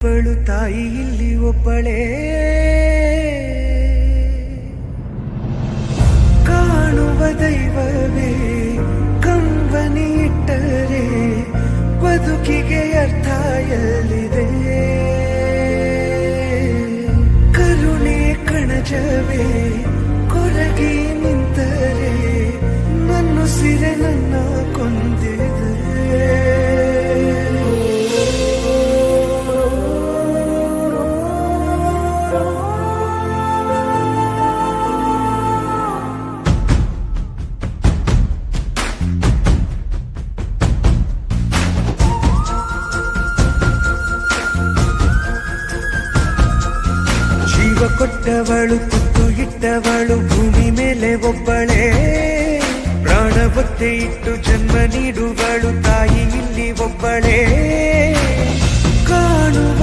ಅವಳು ತಾಯಿ ಇಲ್ಲಿ ಒಬ್ಬಳೇ ಕಾಣುವ ದೈವವೇ ಕಂಬನಿ ಇಟ್ಟರೆ ಬದುಕಿಗೆ ಅರ್ಥ ಎಲ್ಲಿದೆ ಕರುಣೆ ಕಣಜವೇ ಕೊರಗಿ ನಿಂತರೆ ನನ್ನುಸಿರೆ ನನ್ನ ಕೊಂದಿದೆ ಕೊಟ್ಟವಳು ತುತ್ತು ಇಟ್ಟವಳು ಭೂಮಿ ಮೇಲೆ ಒಬ್ಬಳೇ ಪ್ರಾಣ ಒತ್ತೆ ಇಟ್ಟು ಜನ್ಮ ನೀಡುವಳು ತಾಯಿ ಇಲ್ಲಿ ಒಬ್ಬಳೇ ಕಾಣುವ